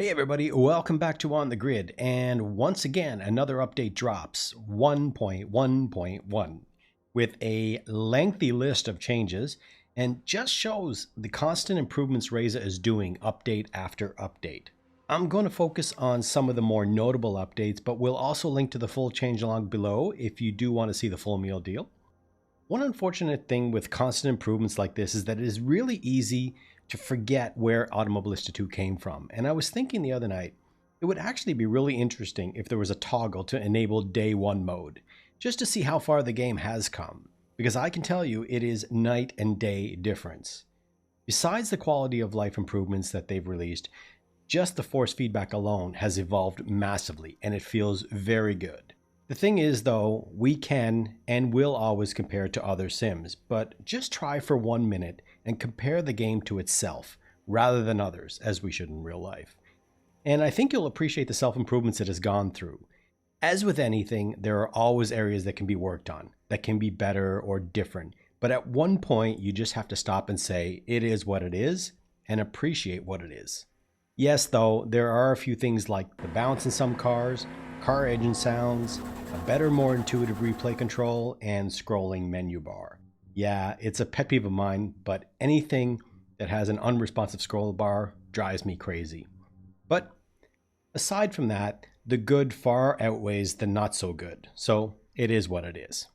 Hey everybody, welcome back to On the Grid, and once again another update drops, 1.1.1, with a lengthy list of changes and just shows the constant improvements Razer is doing update after update. I'm going to focus on some of the more notable updates, but we'll also link to the full changelog below if you do want to see the full meal deal. One unfortunate thing with constant improvements like this is that it is really easy to forget where Automobilista 2 came from. And I was thinking the other night, it would actually be really interesting if there was a toggle to enable day one mode, just to see how far the game has come. Because I can tell you it is night and day difference. Besides the quality of life improvements that they've released, just the force feedback alone has evolved massively and it feels very good. The thing is though, we can and will always compare to other sims, but just try for 1 minute and compare the game to itself rather than others, as we should in real life. And I think you'll appreciate the self-improvements it has gone through. As with anything, there are always areas that can be worked on, that can be better or different. But at one point, you just have to stop and say, it is what it is, and appreciate what it is. Yes, though, there are a few things like the bounce in some cars, car engine sounds, a better, more intuitive replay control, and scrolling menu bar. Yeah, it's a pet peeve of mine, but anything that has an unresponsive scroll bar drives me crazy. But aside from that, the good far outweighs the not so good, so it is what it is.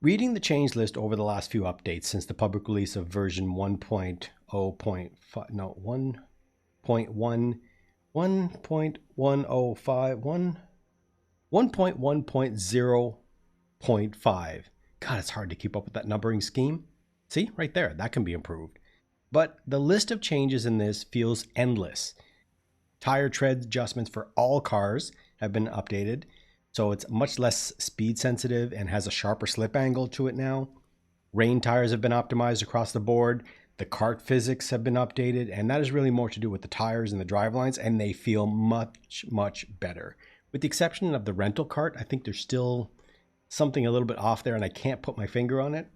Reading the change list over the last few updates since the public release of version 1.1.0.5. God, it's hard to keep up with that numbering scheme. See, right there, that can be improved. But the list of changes in this feels endless. Tire tread adjustments for all cars have been updated, so it's much less speed sensitive and has a sharper slip angle to it now. Rain tires have been optimized across the board. The kart physics have been updated, and that is really more to do with the tires and the drivelines, and they feel much, much better. With the exception of the rental kart, I think there's still something a little bit off there, and I can't put my finger on it.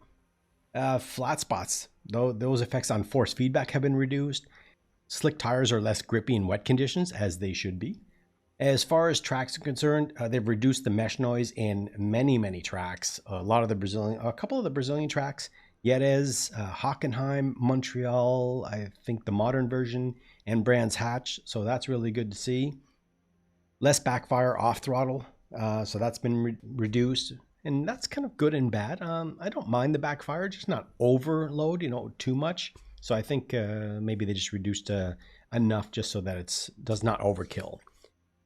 Flat spots, though, those effects on force feedback have been reduced. Slick tires are less grippy in wet conditions, as they should be. As far as tracks are concerned, they've reduced the mesh noise in many tracks. A couple of the Brazilian tracks, Jerez, Hockenheim, Montreal, I think the modern version, and Brands Hatch. So that's really good to see. Less backfire off throttle, so that's been reduced. And that's kind of good and bad. I don't mind the backfire, just not overload, too much. So I think maybe they just reduced enough just so that it does not overkill.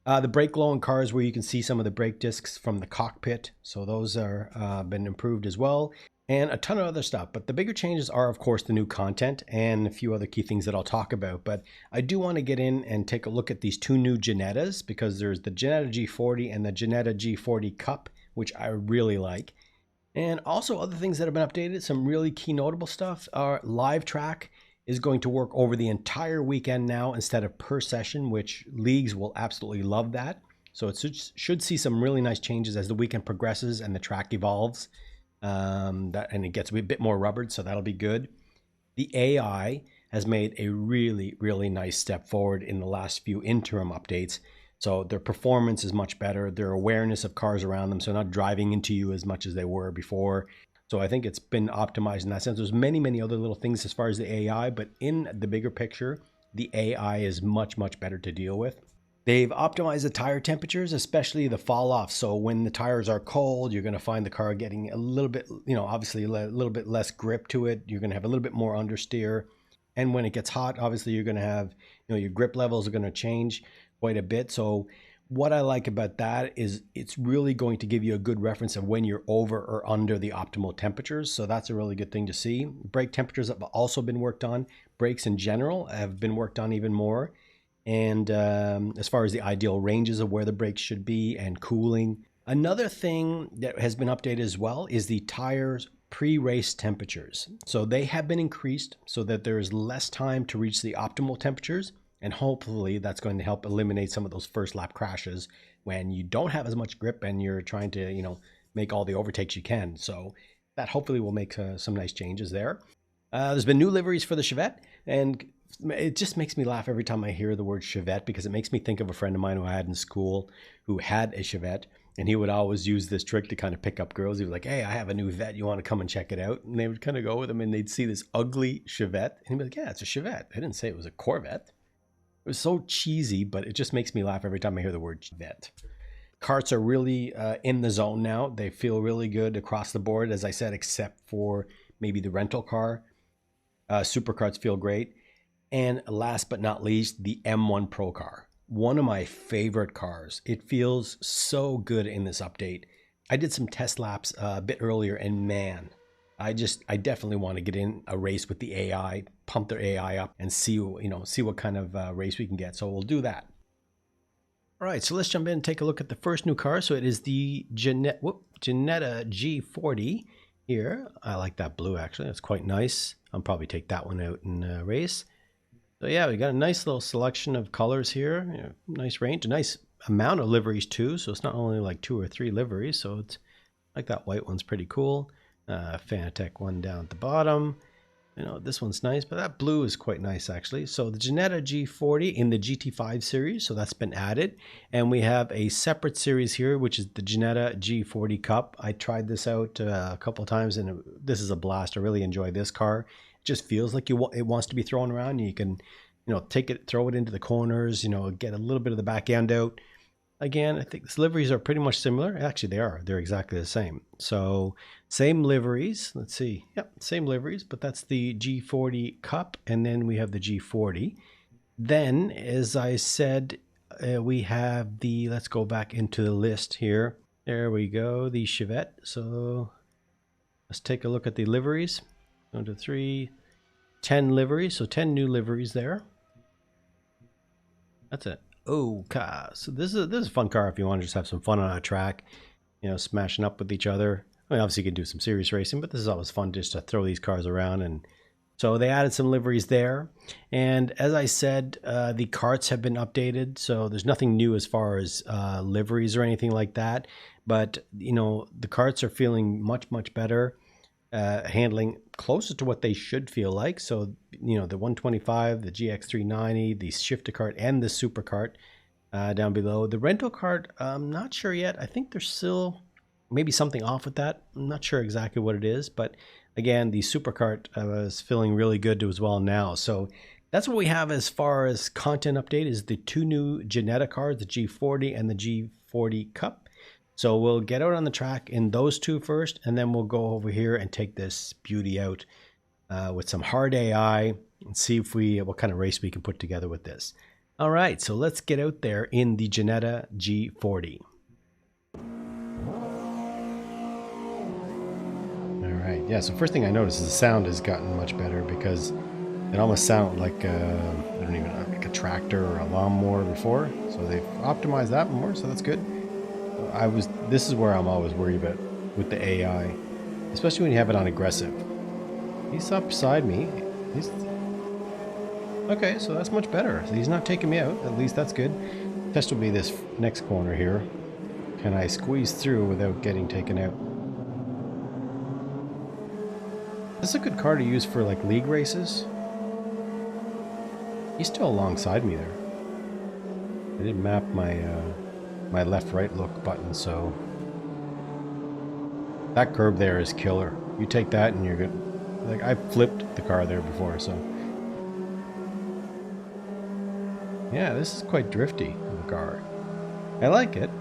The brake glow in cars where you can see some of the brake discs from the cockpit. So those are been improved as well. And a ton of other stuff. But the bigger changes are, of course, the new content and a few other key things that I'll talk about. But I do want to get in and take a look at these two new Genettas, because there's the Geneta G40 and the Geneta G40 Cup, which I really like. And also other things that have been updated, some really key notable stuff. Our live track is going to work over the entire weekend now instead of per session, which leagues will absolutely love that. So it should see some really nice changes as the weekend progresses and the track evolves. And it gets a bit more rubbered, so that'll be good. The AI has made a really nice step forward in the last few interim updates. So their performance is much better, their awareness of cars around them, so not driving into you as much as they were before. So I think it's been optimized in that sense. There's many other little things as far as the AI, but in the bigger picture, the AI is much better to deal with. They've optimized the tire temperatures, especially the fall off. So when the tires are cold, you're going to find the car getting a little bit, obviously a little bit less grip to it. You're going to have a little bit more understeer. And when it gets hot, obviously you're going to have, your grip levels are going to change quite a bit. So what I like about that is it's really going to give you a good reference of when you're over or under the optimal temperatures. So that's a really good thing to see. Brake temperatures have also been worked on. Brakes in general have been worked on even more. And as far as the ideal ranges of where the brakes should be and cooling. Another thing that has been updated as well is the tires pre-race temperatures. So they have been increased so that there is less time to reach the optimal temperatures. And hopefully that's going to help eliminate some of those first lap crashes when you don't have as much grip and you're trying to, make all the overtakes you can. So that hopefully will make some nice changes there. There's been new liveries for the Chevette, and It just makes me laugh every time I hear the word Chevette, because it makes me think of a friend of mine who I had in school who had a Chevette, and he would always use this trick to kind of pick up girls. He was like, hey, I have a new Vette. You want to come and check it out? And they would kind of go with him, and they'd see this ugly Chevette. And he'd be like, yeah, it's a Chevette. I didn't say it was a Corvette. It was so cheesy, but it just makes me laugh every time I hear the word Chevette. Carts are really in the zone now. They feel really good across the board, as I said, except for maybe the rental car. Supercarts feel great. And last but not least, the M1 Pro car. One of my favorite cars. It feels so good in this update. I did some test laps a bit earlier, and man, I definitely want to get in a race with the AI, pump their AI up, and see what kind of race we can get. So we'll do that. All right, so let's jump in and take a look at the first new car. So it is the Geneta G40 here. I like that blue, actually. That's quite nice. I'll probably take that one out in a race. So yeah, we got a nice little selection of colors here. Nice range, a nice amount of liveries too. So it's not only like 2 or 3 liveries. So it's like that white one's pretty cool. Fanatec one down at the bottom. This one's nice, but that blue is quite nice actually. So the Geneta G40 in the GT5 series, so that's been added. And we have a separate series here, which is the Geneta G40 Cup. I tried this out a couple times, and this is a blast. I really enjoy this car. It just feels like it wants to be thrown around. You can, take it, throw it into the corners, get a little bit of the back end out. Again, I think the liveries are pretty much similar. Actually, they are. They're exactly the same. So same liveries. Let's see. Yep, same liveries, but that's the G40 Cup, and then we have the G40. Then, as I said, we have the, let's go back into the list here. There we go, the Chevette. So let's take a look at the liveries. 1, 2, 3, 10 liveries. So 10 new liveries there. That's it. Oh, car. So this is a fun car if you want to just have some fun on a track, smashing up with each other. I mean, obviously you can do some serious racing, but this is always fun just to throw these cars around. And so they added some liveries there. And as I said, the carts have been updated. So there's nothing new as far as liveries or anything like that. But, the carts are feeling much, much better. Handling closer to what they should feel like. So, the 125, the GX390, the shifter cart, and the super cart down below. The rental cart, I'm not sure yet. I think there's still maybe something off with that. I'm not sure exactly what it is. But again, the super cart is feeling really good as well now. So that's what we have as far as content update is the 2 new Geneta cars, the G40 and the G40 Cup. So we'll get out on the track in those 2 first, and then we'll go over here and take this beauty out with some hard AI and see what kind of race we can put together with this. All right, so let's get out there in the Geneta G40. All right, yeah, so first thing I noticed is the sound has gotten much better, because it almost sounded like like a tractor or a lawnmower before. So they've optimized that more, so that's good. This is where I'm always worried about with the AI, especially when you have it on aggressive. He's up beside me. Okay, so that's much better. So he's not taking me out. At least that's good. Test will be this next corner here. Can I squeeze through without getting taken out? This is a good car to use for like league races. He's still alongside me there. I didn't map my left-right look button, so that curb there is killer. You take that and you're good. Like, I flipped the car there before, so yeah, this is quite drifty of a car. I like it.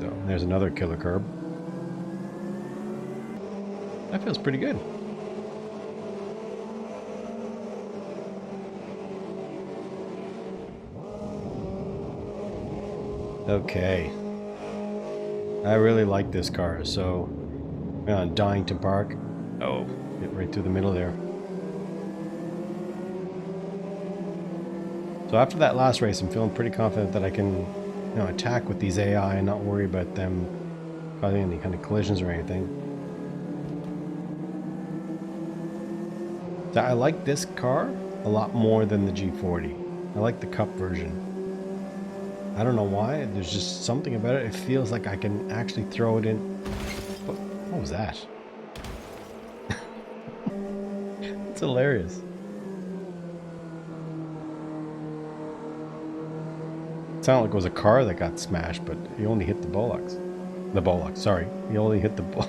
So there's another killer curb. That feels pretty good. Okay, I really like this car, so we're on Donington Park. Oh, hit right through the middle there. So after that last race, I'm feeling pretty confident that I can, attack with these AI and not worry about them causing any kind of collisions or anything. So I like this car a lot more than the G40. I like the Cup version. I don't know why, there's just something about it. It feels like I can actually throw it in. What was that? hilarious. It sounded like it was a car that got smashed, but he only hit the bullocks. The bullocks, sorry. He only hit the bull.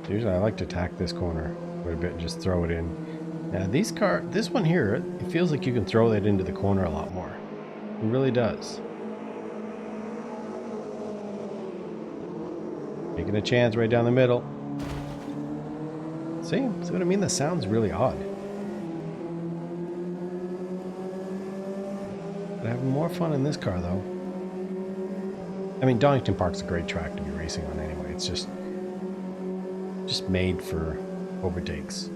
Usually I like to attack this corner quite a bit and just throw it in. Now this one here, it feels like you can throw that into the corner a lot more. It really does. Taking a chance right down the middle. See what I mean? The sound's really odd. But having more fun in this car though. I mean, Donington Park's a great track to be racing on anyway. It's just made for overtakes.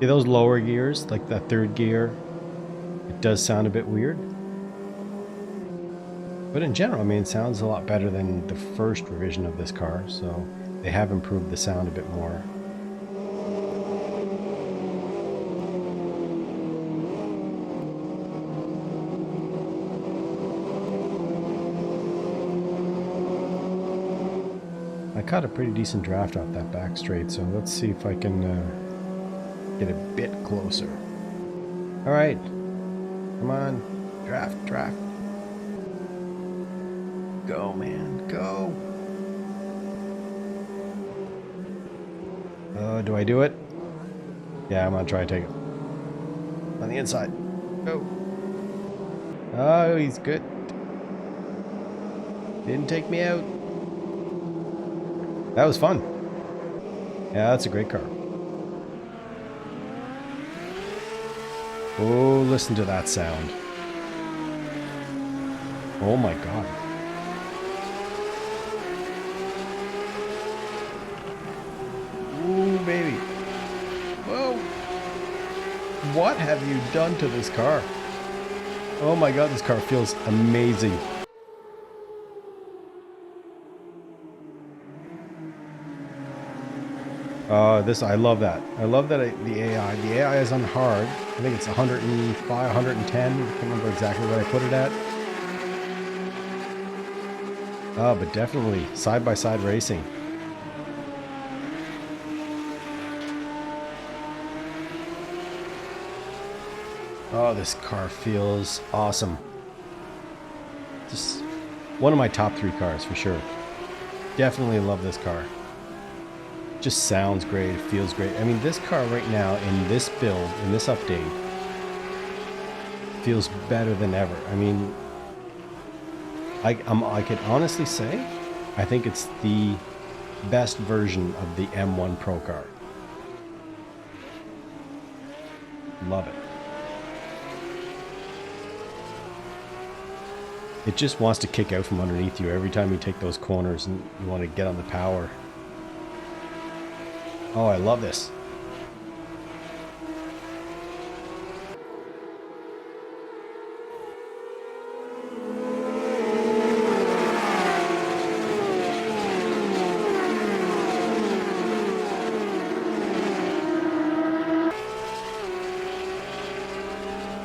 Yeah, those lower gears, like that third gear, it does sound a bit weird. But in general, I mean, it sounds a lot better than the first revision of this car, so they have improved the sound a bit more. I caught a pretty decent draft off that back straight, so let's see if I can get a bit closer. All right, come on, draft. Go, man, go. Do I do it? Yeah, I'm gonna try to take it. On the inside. Go. Oh, he's good. Didn't take me out. That was fun. Yeah, that's a great car. Oh, listen to that sound. Oh my God. Ooh, baby. Whoa. What have you done to this car? Oh my God, this car feels amazing. I love that. I love that the AI is on hard. I think it's 105, 110. I can't remember exactly what I put it at. Oh, but definitely side-by-side racing. Oh, this car feels awesome. Just one of my top 3 cars for sure. Definitely love this car. Just sounds great, it feels great. I mean, this car right now in this build, in this update, feels better than ever. I mean, I can honestly say, I think it's the best version of the M1 Pro car. Love it. It just wants to kick out from underneath you every time you take those corners and you want to get on the power. Oh, I love this.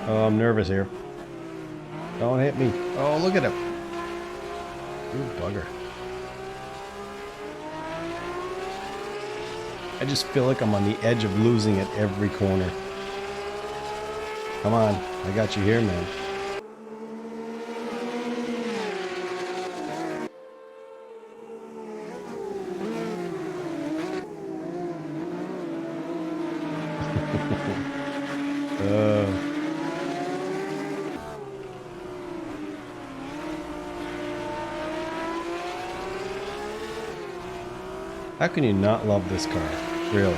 Oh, I'm nervous here. Don't hit me. Oh, look at him. You bugger. I just feel like I'm on the edge of losing at every corner. Come on, I got you here, man. How can you not love this car? Really?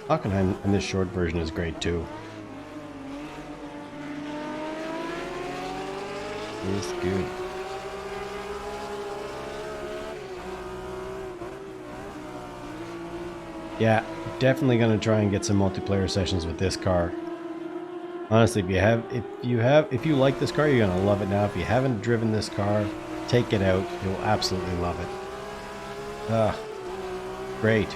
Hockenheim in this short version is great too. It's good. Yeah, definitely gonna try and get some multiplayer sessions with this car. Honestly, if you like this car, you're gonna love it now. If you haven't driven this car, Take it out. You'll absolutely love it. Great.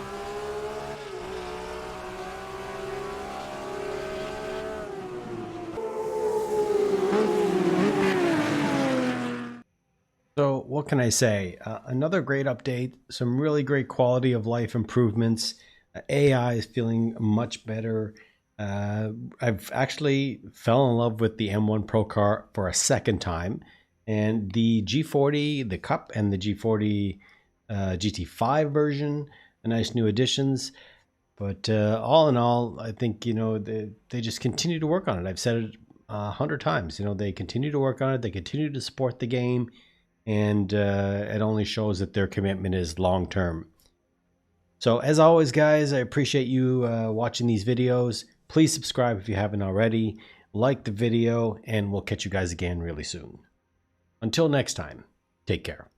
So what can I say? Another great update, some really great quality of life improvements. AI is feeling much better. I've actually fell in love with the M1 Pro car for a second time. And the G40, the Cup, and the G40 GT5 version, nice new additions. But all in all, I think, you know, they just continue to work on it. I've said it 100 times. You know, they continue to work on it. They continue to support the game. And it only shows that their commitment is long term. So as always, guys, I appreciate you watching these videos. Please subscribe if you haven't already. Like the video, and we'll catch you guys again really soon. Until next time, take care.